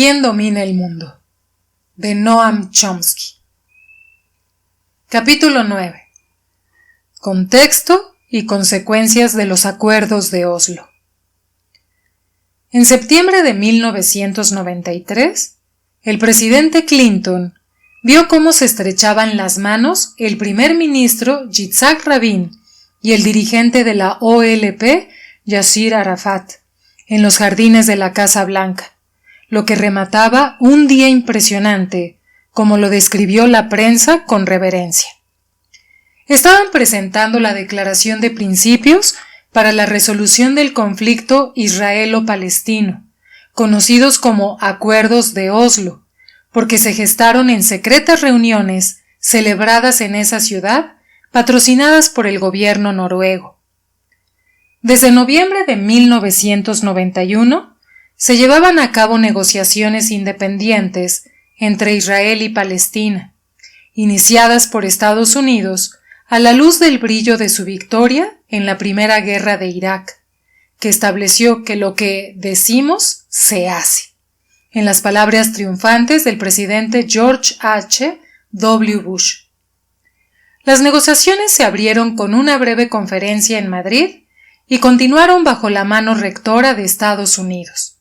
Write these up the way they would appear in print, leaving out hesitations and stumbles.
¿Quién domina el mundo? De Noam Chomsky. Capítulo 9. Contexto y consecuencias de los acuerdos de Oslo. En septiembre de 1993, el presidente Clinton vio cómo se estrechaban las manos el primer ministro Yitzhak Rabin y el dirigente de la OLP, Yasir Arafat, en los jardines de la Casa Blanca, lo que remataba un día impresionante, como lo describió la prensa con reverencia. Estaban presentando la declaración de principios para la resolución del conflicto israelo-palestino, conocidos como Acuerdos de Oslo, porque se gestaron en secretas reuniones celebradas en esa ciudad, patrocinadas por el gobierno noruego. Desde noviembre de 1991, se llevaban a cabo negociaciones independientes entre Israel y Palestina, iniciadas por Estados Unidos a la luz del brillo de su victoria en la Primera Guerra de Irak, que estableció que lo que decimos se hace, en las palabras triunfantes del presidente George H. W. Bush. Las negociaciones se abrieron con una breve conferencia en Madrid y continuaron bajo la mano rectora de Estados Unidos.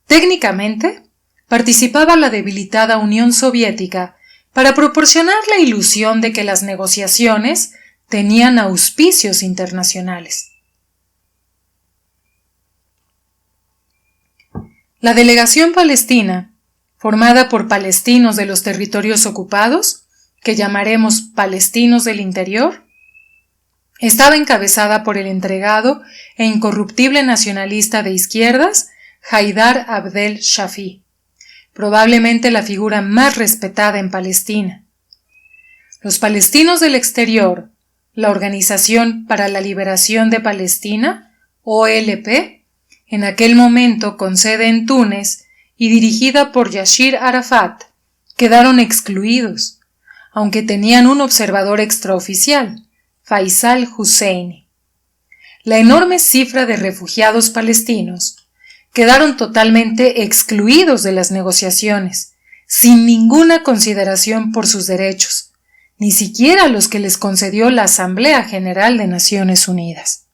Técnicamente, participaba la debilitada Unión Soviética para proporcionar la ilusión de que las negociaciones tenían auspicios internacionales. La delegación palestina, formada por palestinos de los territorios ocupados, que llamaremos palestinos del interior, estaba encabezada por el entregado e incorruptible nacionalista de izquierdas, Haidar Abdel Shafi, probablemente la figura más respetada en Palestina. Los palestinos del exterior, la Organización para la Liberación de Palestina, OLP, en aquel momento con sede en Túnez y dirigida por Yasir Arafat, quedaron excluidos, aunque tenían un observador extraoficial, Faisal Husseini. La enorme cifra de refugiados palestinos quedaron totalmente excluidos de las negociaciones, sin ninguna consideración por sus derechos, ni siquiera los que les concedió la Asamblea General de Naciones Unidas.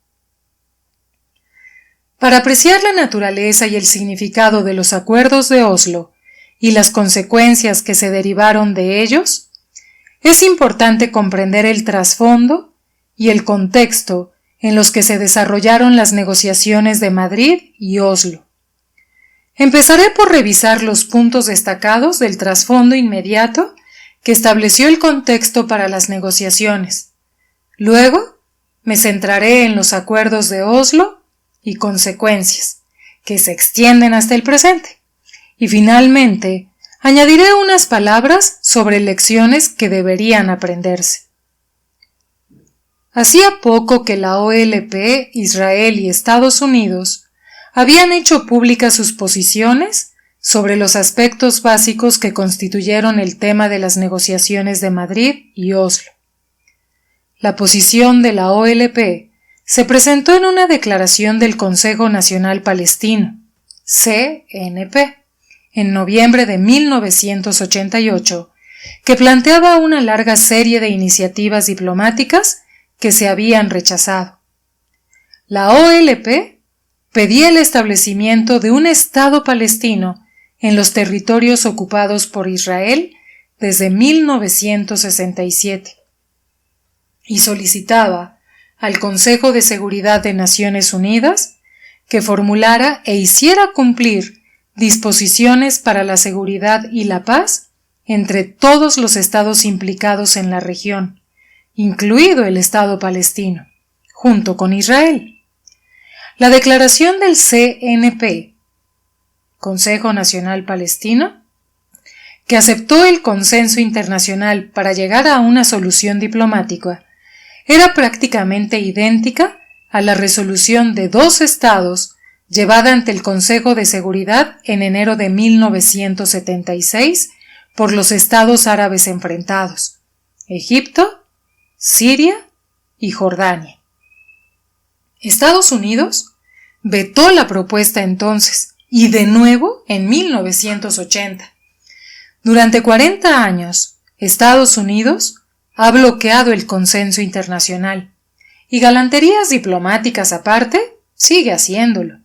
Para apreciar la naturaleza y el significado de los acuerdos de Oslo y las consecuencias que se derivaron de ellos, es importante comprender el trasfondo y el contexto en los que se desarrollaron las negociaciones de Madrid y Oslo. Empezaré por revisar los puntos destacados del trasfondo inmediato que estableció el contexto para las negociaciones. Luego, me centraré en los acuerdos de Oslo y consecuencias, que se extienden hasta el presente. Y finalmente, añadiré unas palabras sobre lecciones que deberían aprenderse. Hacía poco que la OLP, Israel y Estados Unidos habían hecho públicas sus posiciones sobre los aspectos básicos que constituyeron el tema de las negociaciones de Madrid y Oslo. La posición de la OLP se presentó en una declaración del Consejo Nacional Palestino, CNP, en noviembre de 1988, que planteaba una larga serie de iniciativas diplomáticas que se habían rechazado. La OLP pedía el establecimiento de un Estado palestino en los territorios ocupados por Israel desde 1967 y solicitaba al Consejo de Seguridad de Naciones Unidas que formulara e hiciera cumplir disposiciones para la seguridad y la paz entre todos los estados implicados en la región, incluido el Estado palestino, junto con Israel. La declaración del CNP, Consejo Nacional Palestino, que aceptó el consenso internacional para llegar a una solución diplomática, era prácticamente idéntica a la resolución de 2 estados llevada ante el Consejo de Seguridad en enero de 1976 por los estados árabes enfrentados, Egipto, Siria y Jordania. Estados Unidos vetó la propuesta entonces y de nuevo en 1980. Durante 40 años, Estados Unidos ha bloqueado el consenso internacional y, galanterías diplomáticas aparte, sigue haciéndolo.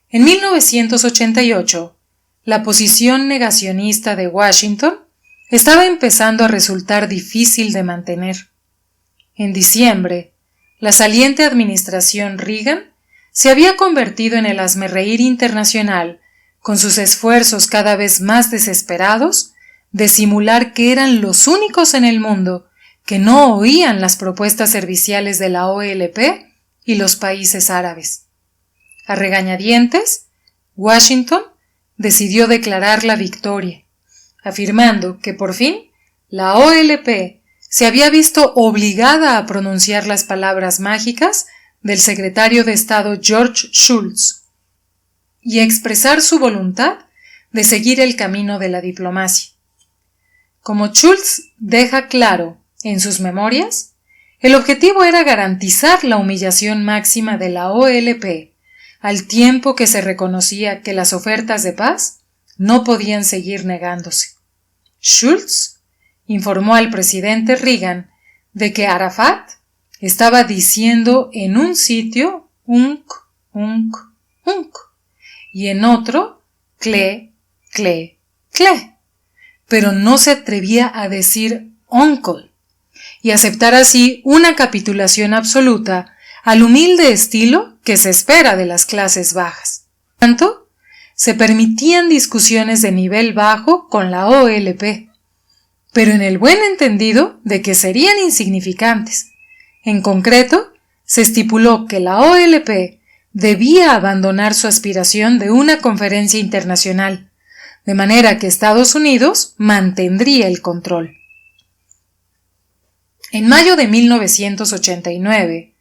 En 1988, la posición negacionista de Washington estaba empezando a resultar difícil de mantener. En diciembre, la saliente administración Reagan se había convertido en el hazmerreír internacional con sus esfuerzos cada vez más desesperados de simular que eran los únicos en el mundo que no oían las propuestas serviciales de la OLP y los países árabes. A regañadientes, Washington decidió declarar la victoria, afirmando que por fin la OLP se había visto obligada a pronunciar las palabras mágicas del secretario de Estado George Shultz y expresar su voluntad de seguir el camino de la diplomacia. Como Shultz deja claro en sus memorias, el objetivo era garantizar la humillación máxima de la OLP, al tiempo que se reconocía que las ofertas de paz no podían seguir negándose. Shultz informó al presidente Reagan de que Arafat estaba diciendo en un sitio unk, unk, unk, y en otro cle, cle, cle, pero no se atrevía a decir uncle, y aceptar así una capitulación absoluta al humilde estilo que se espera de las clases bajas. Por tanto, se permitían discusiones de nivel bajo con la OLP, pero en el buen entendido de que serían insignificantes. En concreto, se estipuló que la OLP debía abandonar su aspiración de una conferencia internacional, de manera que Estados Unidos mantendría el control. En mayo de 1989,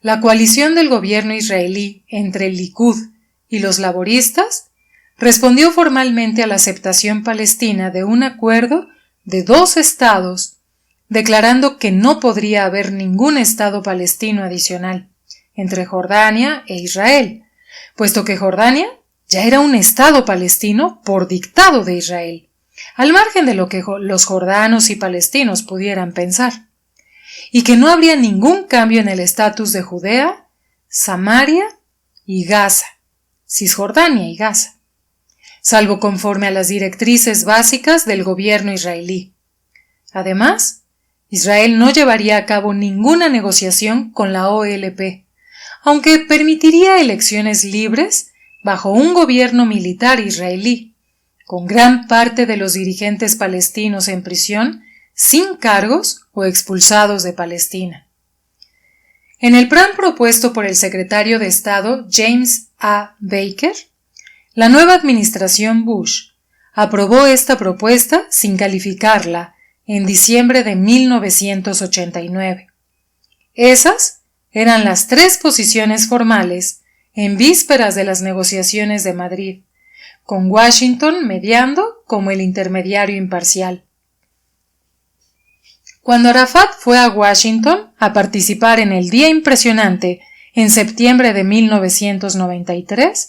la coalición del gobierno israelí entre el Likud y los laboristas respondió formalmente a la aceptación palestina de un acuerdo de 2 estados, declarando que no podría haber ningún estado palestino adicional entre Jordania e Israel, puesto que Jordania ya era un estado palestino por dictado de Israel, al margen de lo que los jordanos y palestinos pudieran pensar, y que no habría ningún cambio en el estatus de Judea, Samaria y Gaza, Cisjordania y Gaza, salvo conforme a las directrices básicas del gobierno israelí. Además, Israel no llevaría a cabo ninguna negociación con la OLP, aunque permitiría elecciones libres bajo un gobierno militar israelí, con gran parte de los dirigentes palestinos en prisión sin cargos o expulsados de Palestina. En el plan propuesto por el secretario de Estado James A. Baker, la nueva administración Bush aprobó esta propuesta sin calificarla en diciembre de 1989. Esas eran las 3 posiciones formales en vísperas de las negociaciones de Madrid, con Washington mediando como el intermediario imparcial. Cuando Arafat fue a Washington a participar en el Día Impresionante en septiembre de 1993,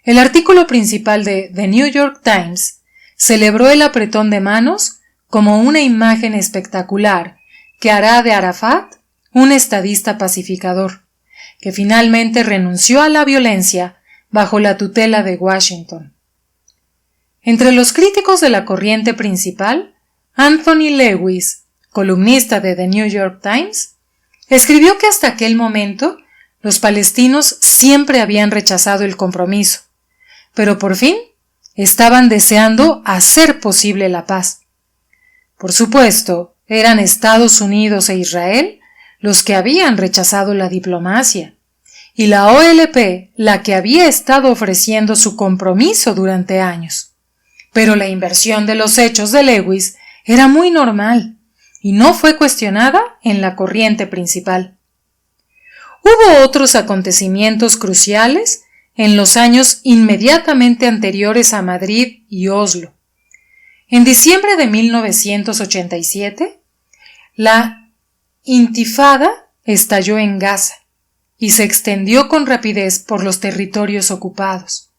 el artículo principal de The New York Times celebró el apretón de manos como una imagen espectacular que hará de Arafat un estadista pacificador, que finalmente renunció a la violencia bajo la tutela de Washington. Entre los críticos de la corriente principal, Anthony Lewis, columnista de The New York Times, escribió que hasta aquel momento los palestinos siempre habían rechazado el compromiso, pero por fin estaban deseando hacer posible la paz. Por supuesto, eran Estados Unidos e Israel los que habían rechazado la diplomacia, y la OLP la que había estado ofreciendo su compromiso durante años. Pero la inversión de los hechos de Lewis era muy normal y no fue cuestionada en la corriente principal. Hubo otros acontecimientos cruciales en los años inmediatamente anteriores a Madrid y Oslo. En diciembre de 1987, la Intifada estalló en Gaza y se extendió con rapidez por los territorios ocupados.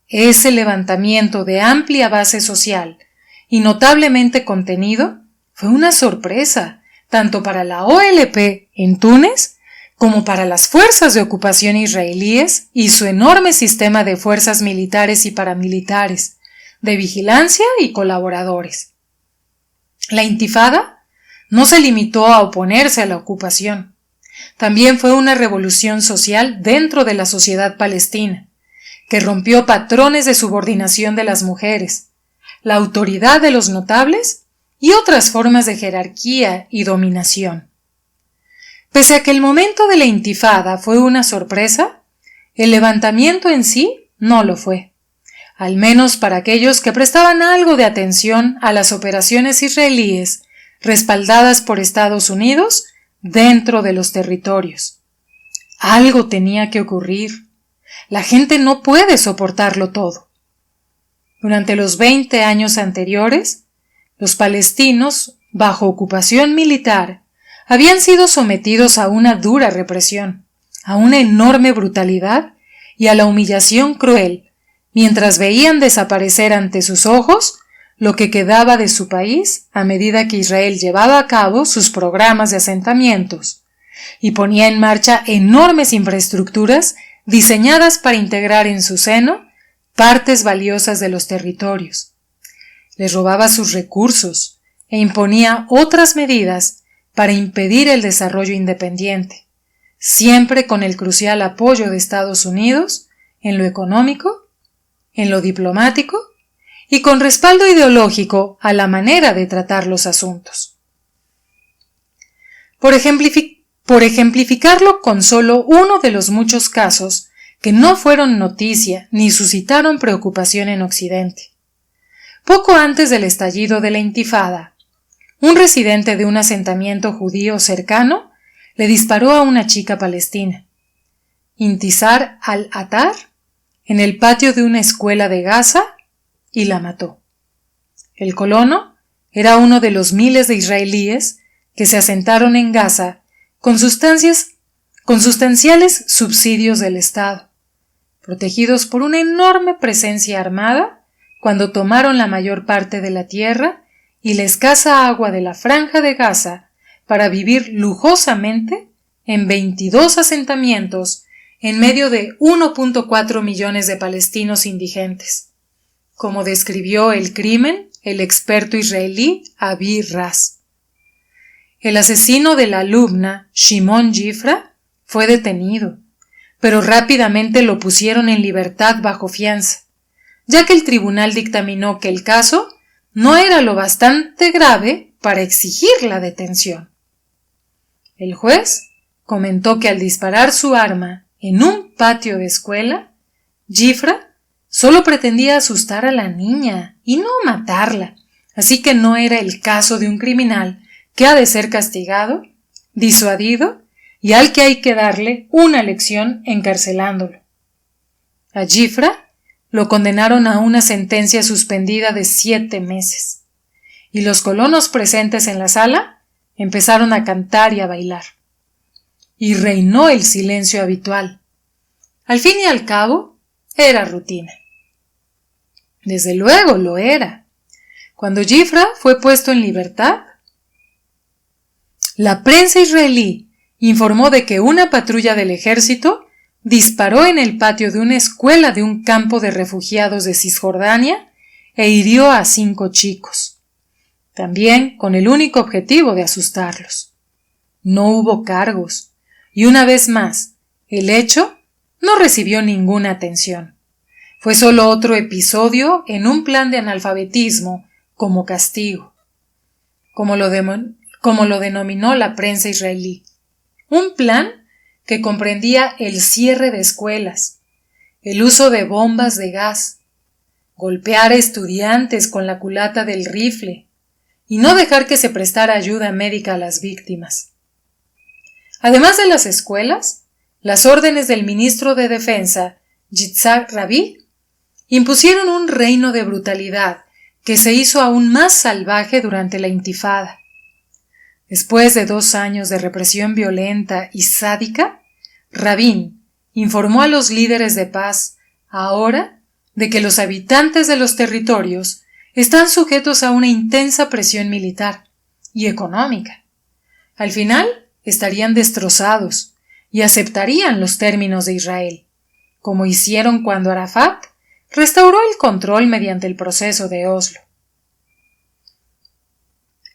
ese levantamiento de amplia base social y notablemente contenido fue una sorpresa tanto para la OLP en Túnez como para las fuerzas de ocupación israelíes y su enorme sistema de fuerzas militares y paramilitares, de vigilancia y colaboradores. La Intifada no se limitó a oponerse a la ocupación. También fue una revolución social dentro de la sociedad palestina, que rompió patrones de subordinación de las mujeres, la autoridad de los notables y otras formas de jerarquía y dominación. Pese a que el momento de la Intifada fue una sorpresa, el levantamiento en sí no lo fue, al menos para aquellos que prestaban algo de atención a las operaciones israelíes respaldadas por Estados Unidos dentro de los territorios. Algo tenía que ocurrir. La gente no puede soportarlo todo. Durante los 20 años anteriores, los palestinos, bajo ocupación militar, habían sido sometidos a una dura represión, a una enorme brutalidad y a la humillación cruel, mientras veían desaparecer ante sus ojos lo que quedaba de su país a medida que Israel llevaba a cabo sus programas de asentamientos y ponía en marcha enormes infraestructuras diseñadas para integrar en su seno partes valiosas de los territorios. Les robaba sus recursos e imponía otras medidas para impedir el desarrollo independiente, siempre con el crucial apoyo de Estados Unidos en lo económico, en lo diplomático y con respaldo ideológico a la manera de tratar los asuntos. Por ejemplificarlo con solo uno de los muchos casos que no fueron noticia ni suscitaron preocupación en Occidente. Poco antes del estallido de la Intifada, un residente de un asentamiento judío cercano le disparó a una chica palestina, Intisar al-Attar, en el patio de una escuela de Gaza y la mató. El colono era uno de los miles de israelíes que se asentaron en Gaza con sustanciales subsidios del Estado, protegidos por una enorme presencia armada cuando tomaron la mayor parte de la tierra y la escasa agua de la Franja de Gaza para vivir lujosamente en 22 asentamientos en medio de 1.4 millones de palestinos indigentes, como describió el crimen el experto israelí Avi Raz. El asesino de la alumna, Shimon Jifra, fue detenido, pero rápidamente lo pusieron en libertad bajo fianza, ya que el tribunal dictaminó que el caso no era lo bastante grave para exigir la detención. El juez comentó que al disparar su arma en un patio de escuela, Jifra solo pretendía asustar a la niña y no matarla, así que no era el caso de un criminal que ha de ser castigado, disuadido y al que hay que darle una lección encarcelándolo. A Jifra lo condenaron a una sentencia suspendida de 7 meses, y los colonos presentes en la sala empezaron a cantar y a bailar. Y reinó el silencio habitual. Al fin y al cabo, era rutina. Desde luego lo era. Cuando Jifra fue puesto en libertad, la prensa israelí informó de que una patrulla del ejército disparó en el patio de una escuela de un campo de refugiados de Cisjordania e hirió a 5 chicos, también con el único objetivo de asustarlos. No hubo cargos, y una vez más, el hecho no recibió ninguna atención. Fue solo otro episodio en un plan de analfabetismo como castigo, como lo denominó la prensa israelí. Un plan que comprendía el cierre de escuelas, el uso de bombas de gas, golpear a estudiantes con la culata del rifle y no dejar que se prestara ayuda médica a las víctimas. Además de las escuelas, las órdenes del ministro de Defensa, Yitzhak Rabin, impusieron un reino de brutalidad que se hizo aún más salvaje durante la Intifada. Después de 2 años de represión violenta y sádica, Rabin informó a los líderes de paz ahora de que los habitantes de los territorios están sujetos a una intensa presión militar y económica. Al final, estarían destrozados y aceptarían los términos de Israel, como hicieron cuando Arafat restauró el control mediante el proceso de Oslo.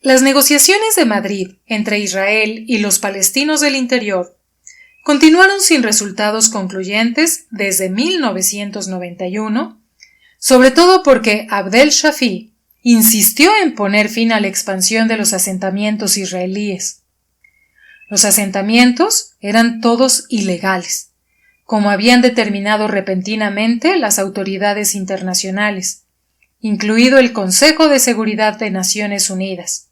Las negociaciones de Madrid entre Israel y los palestinos del interior continuaron sin resultados concluyentes desde 1991, sobre todo porque Abdel Shafi insistió en poner fin a la expansión de los asentamientos israelíes. Los asentamientos eran todos ilegales, como habían determinado repentinamente las autoridades internacionales, incluido el Consejo de Seguridad de Naciones Unidas.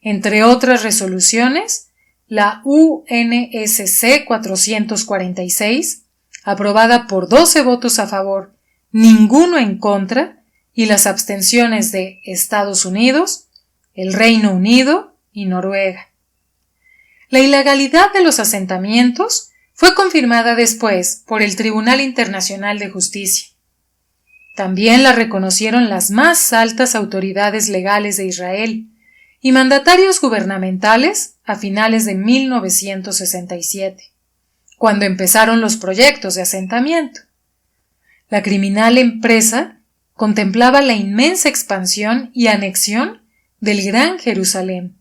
Entre otras resoluciones, la UNSC 446, aprobada por 12 votos a favor, ninguno en contra, y las abstenciones de Estados Unidos, el Reino Unido y Noruega. La ilegalidad de los asentamientos fue confirmada después por el Tribunal Internacional de Justicia. También la reconocieron las más altas autoridades legales de Israel y mandatarios gubernamentales a finales de 1967, cuando empezaron los proyectos de asentamiento. La criminal empresa contemplaba la inmensa expansión y anexión del Gran Jerusalén,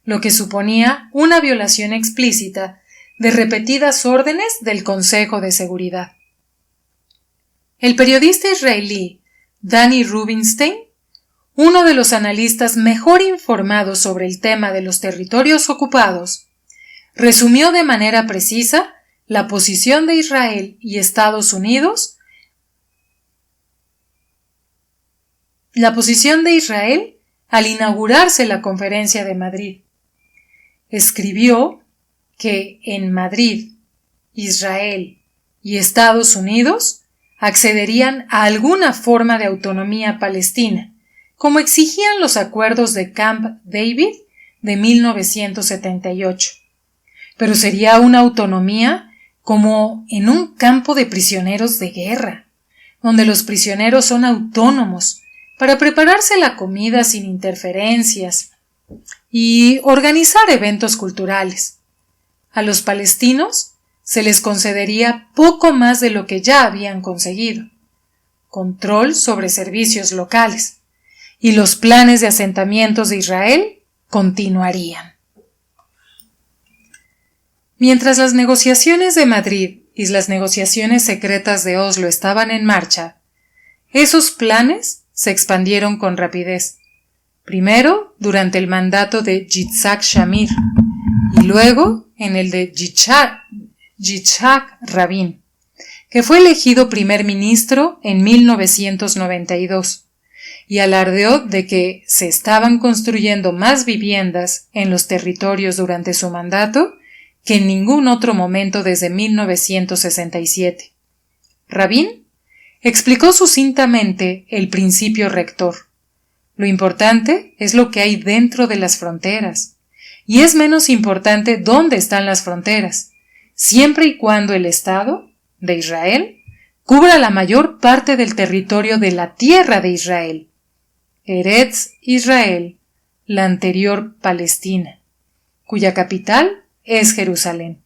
lo que suponía una violación explícita de repetidas órdenes del Consejo de Seguridad. El periodista israelí Danny Rubinstein, uno de los analistas mejor informados sobre el tema de los territorios ocupados, resumió de manera precisa la posición de Israel y Estados Unidos. La posición de Israel al inaugurarse la Conferencia de Madrid. Escribió que en Madrid, Israel y Estados Unidos accederían a alguna forma de autonomía palestina, como exigían los acuerdos de Camp David de 1978. Pero sería una autonomía como en un campo de prisioneros de guerra, donde los prisioneros son autónomos para prepararse la comida sin interferencias y organizar eventos culturales. A los palestinos se les concedería poco más de lo que ya habían conseguido: control sobre servicios locales, y los planes de asentamientos de Israel continuarían. Mientras las negociaciones de Madrid y las negociaciones secretas de Oslo estaban en marcha, esos planes se expandieron con rapidez, primero durante el mandato de Yitzhak Shamir y luego en el de Yitzhak Rabin, que fue elegido primer ministro en 1992 y alardeó de que se estaban construyendo más viviendas en los territorios durante su mandato que en ningún otro momento desde 1967. Rabin explicó sucintamente el principio rector: lo importante es lo que hay dentro de las fronteras, y es menos importante dónde están las fronteras, siempre y cuando el Estado de Israel cubra la mayor parte del territorio de la tierra de Israel, Eretz Israel, la anterior Palestina, cuya capital es Jerusalén.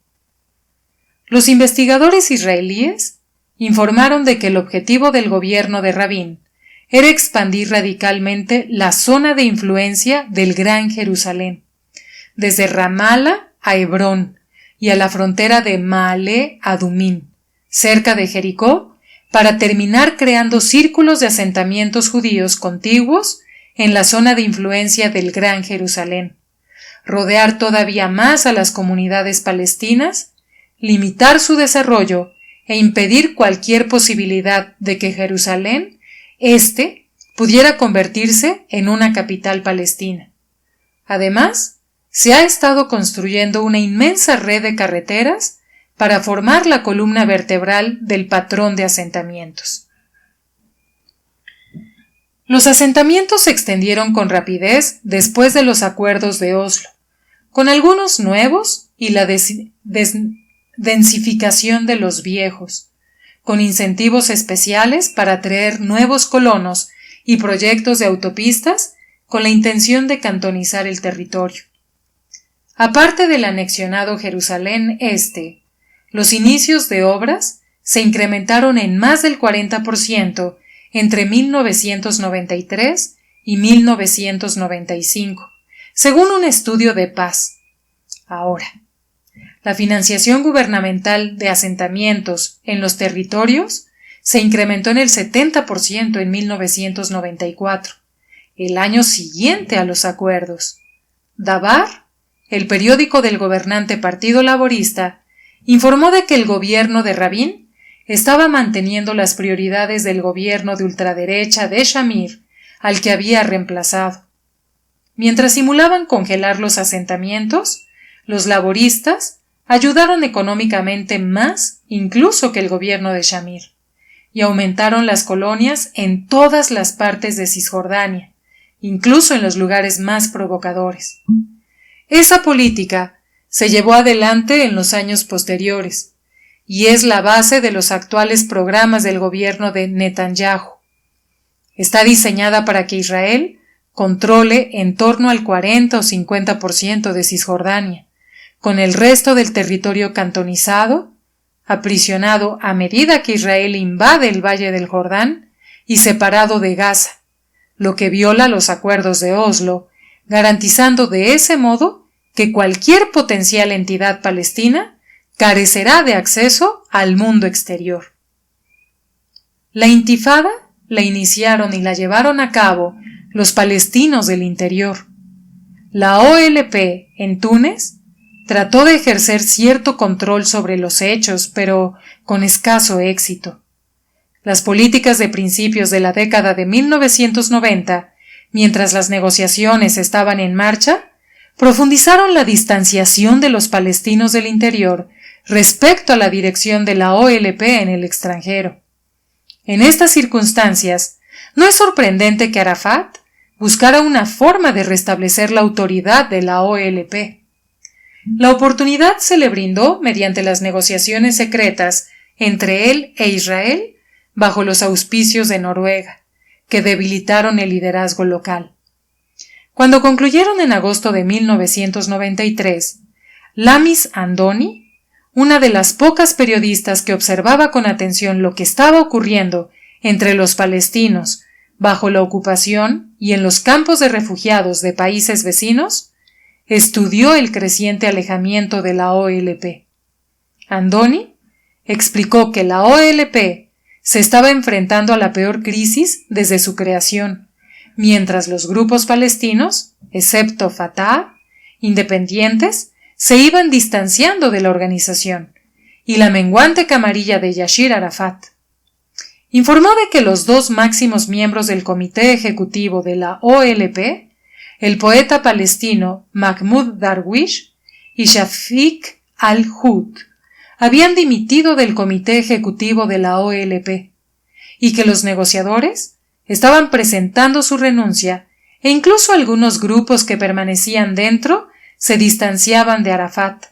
Los investigadores israelíes informaron de que el objetivo del gobierno de Rabin era expandir radicalmente la zona de influencia del Gran Jerusalén, desde Ramallah a Hebrón y a la frontera de Maale Adumim, cerca de Jericó, para terminar creando círculos de asentamientos judíos contiguos en la zona de influencia del Gran Jerusalén, rodear todavía más a las comunidades palestinas, limitar su desarrollo e impedir cualquier posibilidad de que Jerusalén pudiera convertirse en una capital palestina. Además, se ha estado construyendo una inmensa red de carreteras para formar la columna vertebral del patrón de asentamientos. Los asentamientos se extendieron con rapidez después de los acuerdos de Oslo, con algunos nuevos y la densificación de los viejos, con incentivos especiales para atraer nuevos colonos y proyectos de autopistas con la intención de cantonizar el territorio. Aparte del anexionado Jerusalén Este, los inicios de obras se incrementaron en más del 40% entre 1993 y 1995, según un estudio de Paz. Ahora, la financiación gubernamental de asentamientos en los territorios se incrementó en el 70% en 1994, el año siguiente a los acuerdos. Dabar, el periódico del gobernante Partido Laborista, informó de que el gobierno de Rabin estaba manteniendo las prioridades del gobierno de ultraderecha de Shamir, al que había reemplazado. Mientras simulaban congelar los asentamientos, los laboristas ayudaron económicamente más incluso que el gobierno de Shamir, y aumentaron las colonias en todas las partes de Cisjordania, incluso en los lugares más provocadores. Esa política se llevó adelante en los años posteriores, y es la base de los actuales programas del gobierno de Netanyahu. Está diseñada para que Israel controle en torno al 40 o 50% de Cisjordania, con el resto del territorio cantonizado, aprisionado a medida que Israel invade el Valle del Jordán y separado de Gaza, lo que viola los acuerdos de Oslo, garantizando de ese modo que cualquier potencial entidad palestina carecerá de acceso al mundo exterior. La intifada la iniciaron y la llevaron a cabo los palestinos del interior. La OLP en Túnez trató de ejercer cierto control sobre los hechos, pero con escaso éxito. Las políticas de principios de la década de 1990, mientras las negociaciones estaban en marcha, profundizaron la distanciación de los palestinos del interior respecto a la dirección de la OLP en el extranjero. En estas circunstancias, no es sorprendente que Arafat buscara una forma de restablecer la autoridad de la OLP. La oportunidad se le brindó mediante las negociaciones secretas entre él e Israel bajo los auspicios de Noruega, que debilitaron el liderazgo local. Cuando concluyeron en agosto de 1993, Lamis Andoni, una de las pocas periodistas que observaba con atención lo que estaba ocurriendo entre los palestinos bajo la ocupación y en los campos de refugiados de países vecinos, estudió el creciente alejamiento de la OLP. Andoni explicó que la OLP se estaba enfrentando a la peor crisis desde su creación, mientras los grupos palestinos, excepto Fatah, independientes, se iban distanciando de la organización, y la menguante camarilla de Yashir Arafat. Informó de que los dos máximos miembros del comité ejecutivo de la OLP, el poeta palestino Mahmoud Darwish y Shafiq al-Hut, habían dimitido del comité ejecutivo de la OLP, y que los negociadores estaban presentando su renuncia, e incluso algunos grupos que permanecían dentro se distanciaban de Arafat.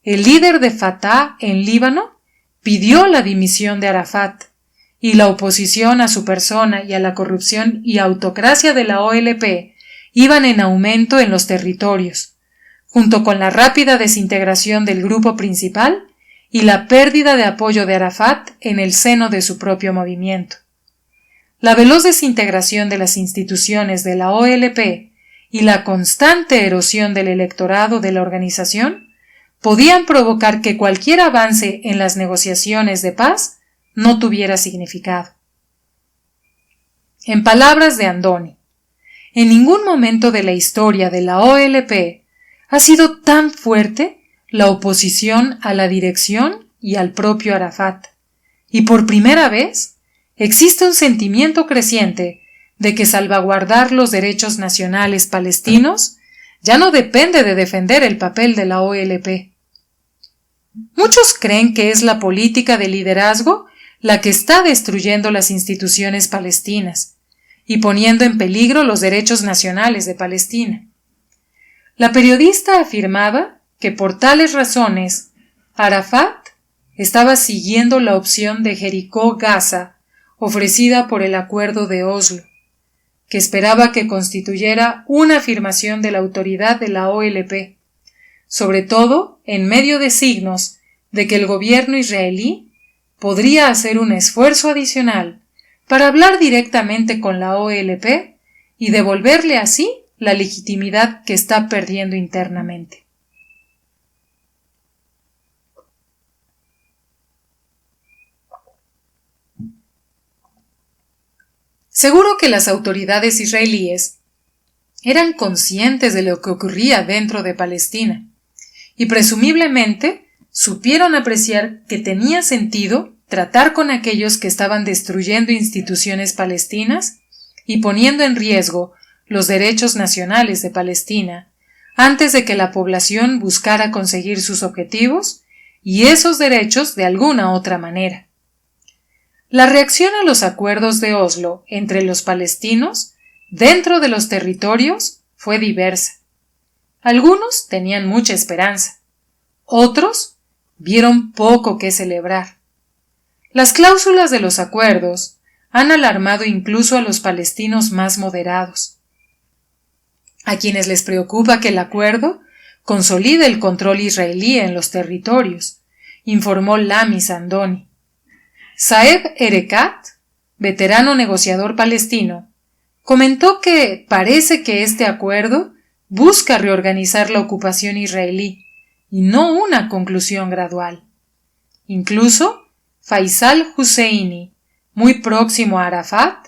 El líder de Fatah en Líbano pidió la dimisión de Arafat, y la oposición a su persona y a la corrupción y autocracia de la OLP iban en aumento en los territorios, junto con la rápida desintegración del grupo principal y la pérdida de apoyo de Arafat en el seno de su propio movimiento. La veloz desintegración de las instituciones de la OLP y la constante erosión del electorado de la organización podían provocar que cualquier avance en las negociaciones de paz no tuviera significado. En palabras de Andoni, en ningún momento de la historia de la OLP ha sido tan fuerte la oposición a la dirección y al propio Arafat, y por primera vez existe un sentimiento creciente de que salvaguardar los derechos nacionales palestinos ya no depende de defender el papel de la OLP. Muchos creen que es la política de liderazgo la que está destruyendo las instituciones palestinas y poniendo en peligro los derechos nacionales de Palestina. La periodista afirmaba que por tales razones Arafat estaba siguiendo la opción de Jericó-Gaza ofrecida por el Acuerdo de Oslo, que esperaba que constituyera una afirmación de la autoridad de la OLP, sobre todo en medio de signos de que el gobierno israelí podría hacer un esfuerzo adicional para hablar directamente con la OLP y devolverle así la legitimidad que está perdiendo internamente. Seguro que las autoridades israelíes eran conscientes de lo que ocurría dentro de Palestina y presumiblemente supieron apreciar que tenía sentido tratar con aquellos que estaban destruyendo instituciones palestinas y poniendo en riesgo los derechos nacionales de Palestina antes de que la población buscara conseguir sus objetivos y esos derechos de alguna otra manera. La reacción a los acuerdos de Oslo entre los palestinos dentro de los territorios fue diversa. Algunos tenían mucha esperanza, otros vieron poco que celebrar. Las cláusulas de los acuerdos han alarmado incluso a los palestinos más moderados, a quienes les preocupa que el acuerdo consolide el control israelí en los territorios, informó Lami Sandoni. Saeb Erekat, veterano negociador palestino, comentó que parece que este acuerdo busca reorganizar la ocupación israelí y no una conclusión gradual. Incluso, Faisal Husseini, muy próximo a Arafat,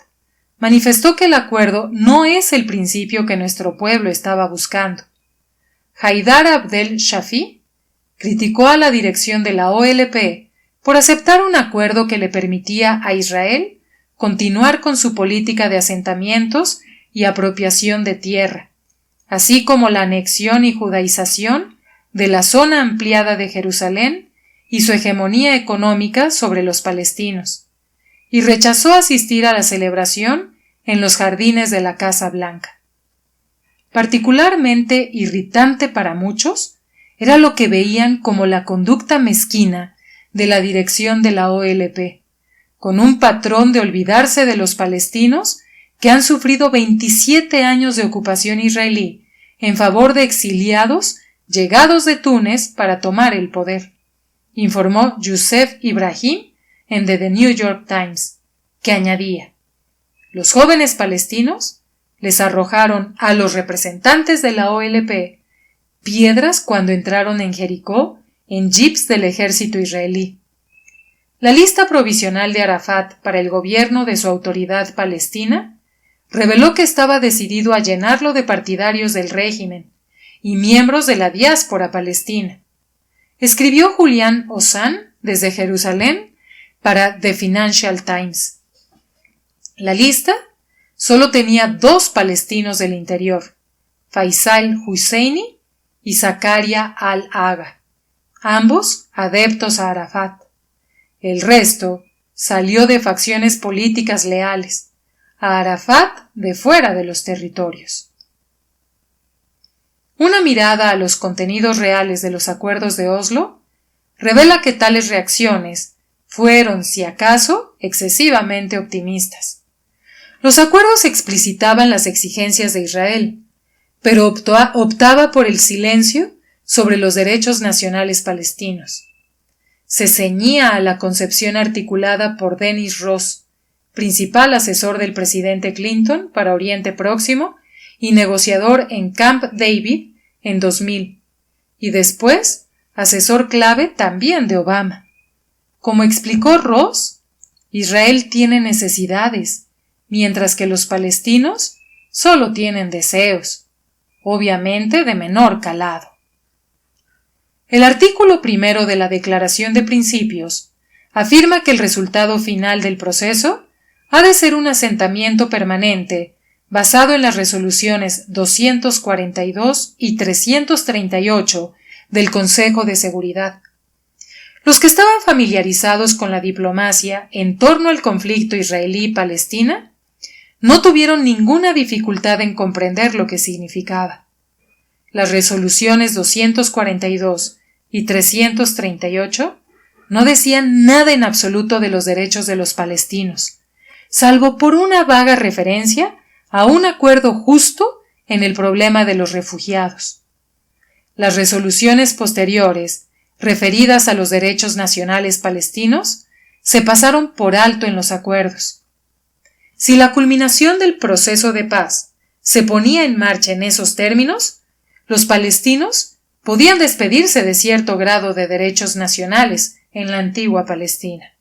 manifestó que el acuerdo no es el principio que nuestro pueblo estaba buscando. Haidar Abdel Shafi criticó a la dirección de la OLP por aceptar un acuerdo que le permitía a Israel continuar con su política de asentamientos y apropiación de tierra, así como la anexión y judaización de la zona ampliada de Jerusalén y su hegemonía económica sobre los palestinos, y rechazó asistir a la celebración en los jardines de la Casa Blanca. Particularmente irritante para muchos era lo que veían como la conducta mezquina de la dirección de la OLP, con un patrón de olvidarse de los palestinos que han sufrido 27 años de ocupación israelí en favor de exiliados llegados de Túnez para tomar el poder, informó Youssef Ibrahim en The New York Times, que añadía: los jóvenes palestinos les arrojaron a los representantes de la OLP piedras cuando entraron en Jericó en jeeps del ejército israelí. La lista provisional de Arafat para el gobierno de su autoridad palestina reveló que estaba decidido a llenarlo de partidarios del régimen y miembros de la diáspora palestina. Escribió Julián Ozan desde Jerusalén para The Financial Times. La lista solo tenía 2 palestinos del interior, Faisal Husseini y Zakaria al-Agha, ambos adeptos a Arafat. El resto salió de facciones políticas leales, a Arafat de fuera de los territorios. Una mirada a los contenidos reales de los acuerdos de Oslo revela que tales reacciones fueron, si acaso, excesivamente optimistas. Los acuerdos explicitaban las exigencias de Israel, pero optaba por el silencio sobre los derechos nacionales palestinos. Se ceñía a la concepción articulada por Dennis Ross, principal asesor del presidente Clinton para Oriente Próximo y negociador en Camp David en 2000, y después asesor clave también de Obama. Como explicó Ross, Israel tiene necesidades, mientras que los palestinos solo tienen deseos, obviamente de menor calado. El artículo 1 de la Declaración de Principios afirma que el resultado final del proceso ha de ser un asentamiento permanente basado en las resoluciones 242 y 338 del Consejo de Seguridad. Los que estaban familiarizados con la diplomacia en torno al conflicto israelí-palestina no tuvieron ninguna dificultad en comprender lo que significaba. Las resoluciones 242 y 338 no decían nada en absoluto de los derechos de los palestinos, salvo por una vaga referencia a un acuerdo justo en el problema de los refugiados. Las resoluciones posteriores, referidas a los derechos nacionales palestinos, se pasaron por alto en los acuerdos. Si la culminación del proceso de paz se ponía en marcha en esos términos, los palestinos podían despedirse de cierto grado de derechos nacionales en la antigua Palestina.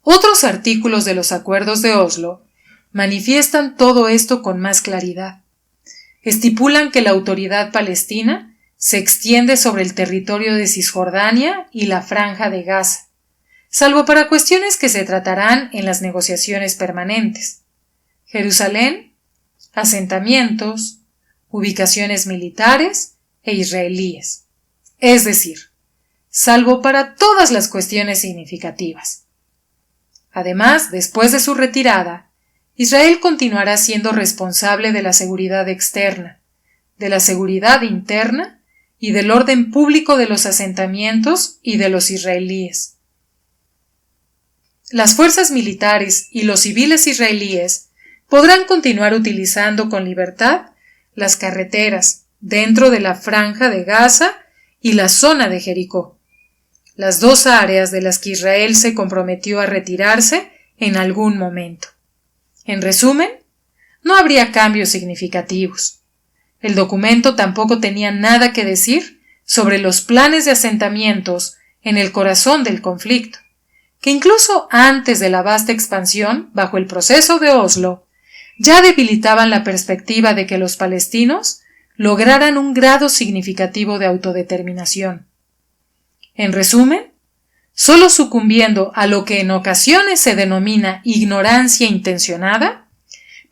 Otros artículos de los acuerdos de Oslo manifiestan todo esto con más claridad. Estipulan que la autoridad palestina se extiende sobre el territorio de Cisjordania y la Franja de Gaza, salvo para cuestiones que se tratarán en las negociaciones permanentes: Jerusalén, asentamientos, ubicaciones militares e israelíes, es decir, salvo para todas las cuestiones significativas. Además, después de su retirada, Israel continuará siendo responsable de la seguridad externa, de la seguridad interna y del orden público de los asentamientos y de los israelíes. Las fuerzas militares y los civiles israelíes podrán continuar utilizando con libertad las carreteras dentro de la Franja de Gaza y la zona de Jericó, las dos áreas de las que Israel se comprometió a retirarse en algún momento. En resumen, no habría cambios significativos. El documento tampoco tenía nada que decir sobre los planes de asentamientos en el corazón del conflicto, que incluso antes de la vasta expansión bajo el proceso de Oslo, ya debilitaban la perspectiva de que los palestinos lograran un grado significativo de autodeterminación. En resumen, solo sucumbiendo a lo que en ocasiones se denomina ignorancia intencionada,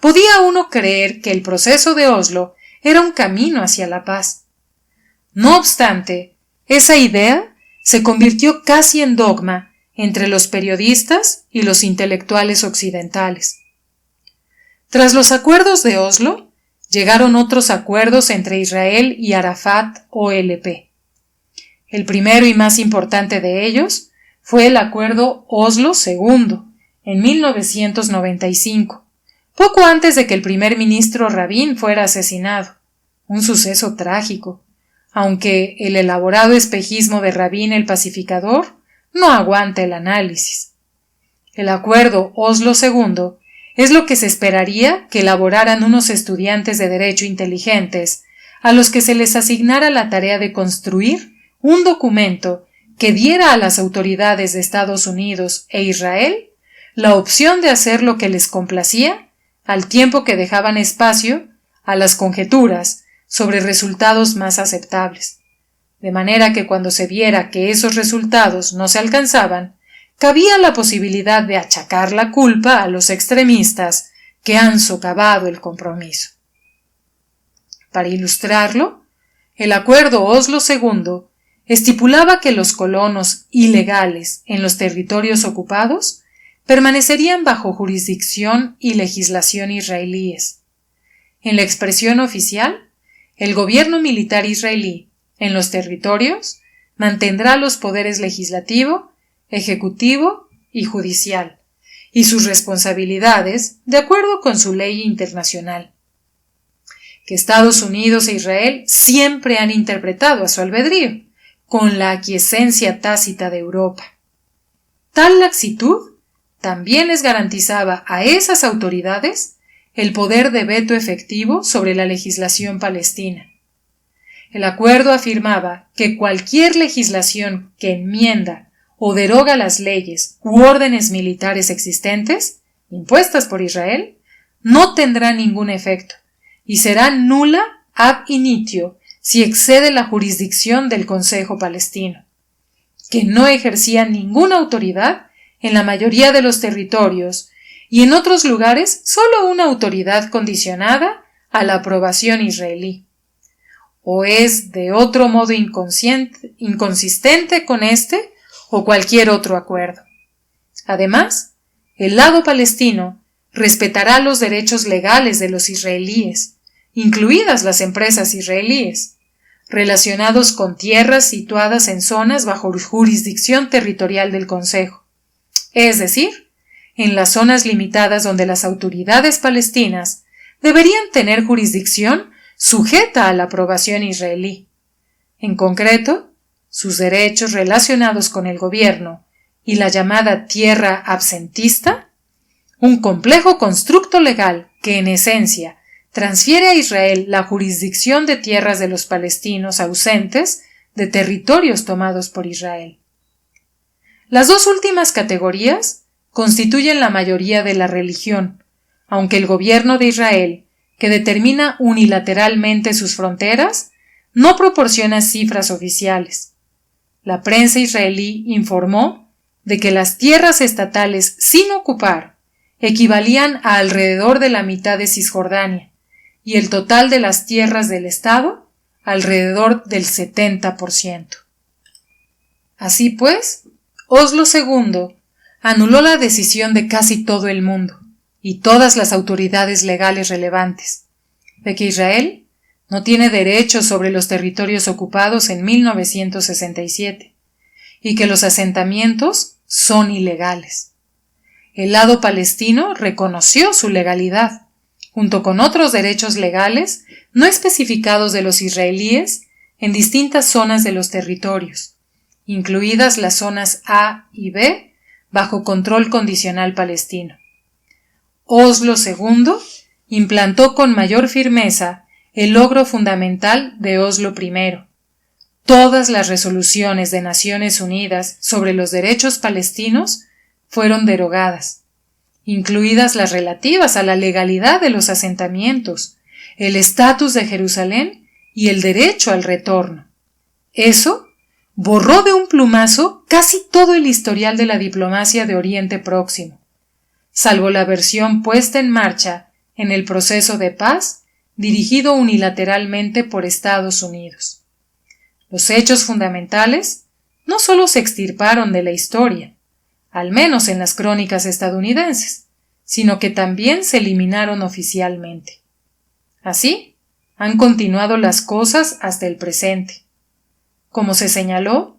podía uno creer que el proceso de Oslo era un camino hacia la paz. No obstante, esa idea se convirtió casi en dogma entre los periodistas y los intelectuales occidentales. Tras los acuerdos de Oslo, llegaron otros acuerdos entre Israel y Arafat OLP. El primero y más importante de ellos fue el Acuerdo Oslo II, en 1995, poco antes de que el primer ministro Rabin fuera asesinado, un suceso trágico, aunque el elaborado espejismo de Rabin el pacificador no aguanta el análisis. El Acuerdo Oslo II es lo que se esperaría que elaboraran unos estudiantes de derecho inteligentes, a los que se les asignara la tarea de construir un documento que diera a las autoridades de Estados Unidos e Israel la opción de hacer lo que les complacía, al tiempo que dejaban espacio a las conjeturas sobre resultados más aceptables, de manera que cuando se viera que esos resultados no se alcanzaban, cabía la posibilidad de achacar la culpa a los extremistas que han socavado el compromiso. Para ilustrarlo, el Acuerdo Oslo II estipulaba que los colonos ilegales en los territorios ocupados permanecerían bajo jurisdicción y legislación israelíes. En la expresión oficial, el gobierno militar israelí en los territorios mantendrá los poderes legislativo, ejecutivo y judicial, y sus responsabilidades de acuerdo con su ley internacional, que Estados Unidos e Israel siempre han interpretado a su albedrío, con la aquiescencia tácita de Europa. Tal laxitud también les garantizaba a esas autoridades el poder de veto efectivo sobre la legislación palestina. El acuerdo afirmaba que cualquier legislación que enmienda o deroga las leyes u órdenes militares existentes, impuestas por Israel, no tendrá ningún efecto y será nula ab initio si excede la jurisdicción del Consejo Palestino, que no ejercía ninguna autoridad en la mayoría de los territorios y en otros lugares solo una autoridad condicionada a la aprobación israelí, o es de otro modo inconsistente con este o cualquier otro acuerdo. Además, el lado palestino respetará los derechos legales de los israelíes, incluidas las empresas israelíes, relacionados con tierras situadas en zonas bajo jurisdicción territorial del Consejo, es decir, en las zonas limitadas donde las autoridades palestinas deberían tener jurisdicción sujeta a la aprobación israelí. En concreto, sus derechos relacionados con el gobierno y la llamada tierra absentista, un complejo constructo legal que en esencia transfiere a Israel la jurisdicción de tierras de los palestinos ausentes de territorios tomados por Israel. Las dos últimas categorías constituyen la mayoría de la religión, aunque el gobierno de Israel, que determina unilateralmente sus fronteras, no proporciona cifras oficiales. La prensa israelí informó de que las tierras estatales sin ocupar equivalían a alrededor de la mitad de Cisjordania y el total de las tierras del Estado alrededor del 70%. Así pues, Oslo II anuló la decisión de casi todo el mundo y todas las autoridades legales relevantes de que Israel no tiene derechos sobre los territorios ocupados en 1967 y que los asentamientos son ilegales. El lado palestino reconoció su legalidad, junto con otros derechos legales no especificados de los israelíes en distintas zonas de los territorios, incluidas las zonas A y B bajo control condicional palestino. Oslo II implantó con mayor firmeza el logro fundamental de Oslo I. Todas las resoluciones de Naciones Unidas sobre los derechos palestinos fueron derogadas, incluidas las relativas a la legalidad de los asentamientos, el estatus de Jerusalén y el derecho al retorno. Eso borró de un plumazo casi todo el historial de la diplomacia de Oriente Próximo, salvo la versión puesta en marcha en el proceso de paz dirigido unilateralmente por Estados Unidos. Los hechos fundamentales no solo se extirparon de la historia, al menos en las crónicas estadounidenses, sino que también se eliminaron oficialmente. Así, han continuado las cosas hasta el presente. Como se señaló,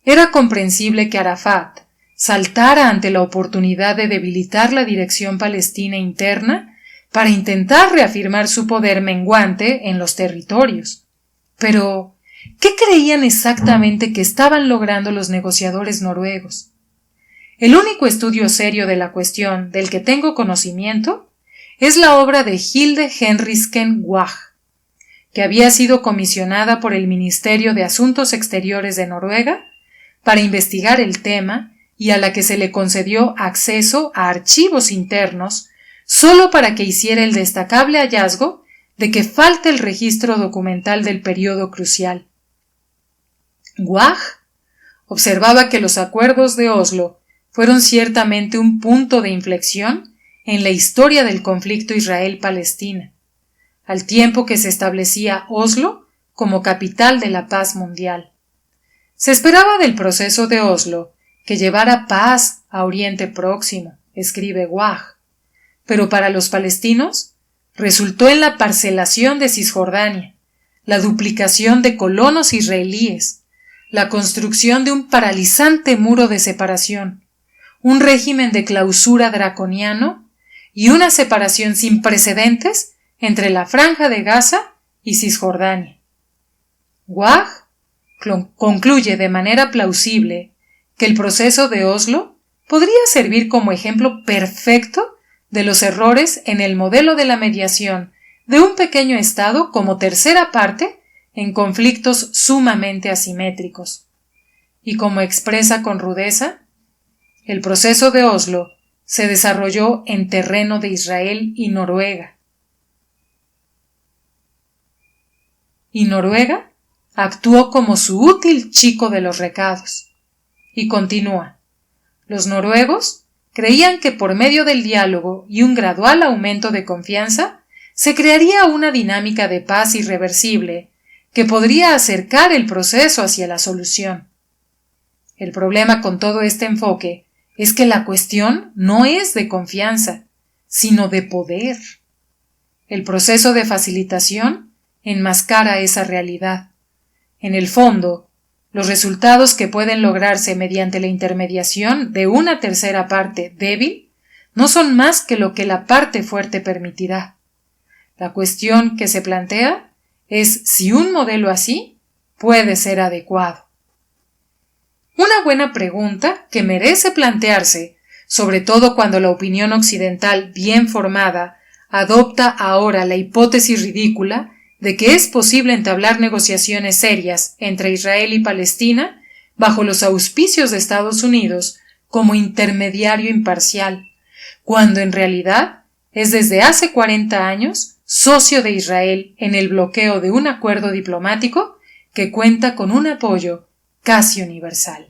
era comprensible que Arafat saltara ante la oportunidad de debilitar la dirección palestina interna para intentar reafirmar su poder menguante en los territorios. Pero, ¿qué creían exactamente que estaban logrando los negociadores noruegos? El único estudio serio de la cuestión del que tengo conocimiento es la obra de Hilde Henriksken Wag, que había sido comisionada por el Ministerio de Asuntos Exteriores de Noruega para investigar el tema y a la que se le concedió acceso a archivos internos solo para que hiciera el destacable hallazgo de que falta el registro documental del periodo crucial. Wag observaba que los acuerdos de Oslo fueron ciertamente un punto de inflexión en la historia del conflicto Israel-Palestina, al tiempo que se establecía Oslo como capital de la paz mundial. Se esperaba del proceso de Oslo que llevara paz a Oriente Próximo, escribe Wag, pero para los palestinos resultó en la parcelación de Cisjordania, la duplicación de colonos israelíes, la construcción de un paralizante muro de separación, un régimen de clausura draconiano y una separación sin precedentes entre la Franja de Gaza y Cisjordania. Wag concluye de manera plausible que el proceso de Oslo podría servir como ejemplo perfecto de los errores en el modelo de la mediación de un pequeño Estado como tercera parte en conflictos sumamente asimétricos. Y como expresa con rudeza, el proceso de Oslo se desarrolló en terreno de Israel y Noruega. Y Noruega actuó como su útil chico de los recados. Y continúa: los noruegos creían que por medio del diálogo y un gradual aumento de confianza se crearía una dinámica de paz irreversible que podría acercar el proceso hacia la solución. El problema con todo este enfoque es que la cuestión no es de confianza, sino de poder. El proceso de facilitación enmascara esa realidad, En el fondo, los resultados que pueden lograrse mediante la intermediación de una tercera parte débil no son más que lo que la parte fuerte permitirá. La cuestión que se plantea es si un modelo así puede ser adecuado. Una buena pregunta que merece plantearse, sobre todo cuando la opinión occidental bien formada adopta ahora la hipótesis ridícula de que es posible entablar negociaciones serias entre Israel y Palestina bajo los auspicios de Estados Unidos como intermediario imparcial, cuando en realidad es desde hace 40 años socio de Israel en el bloqueo de un acuerdo diplomático que cuenta con un apoyo casi universal.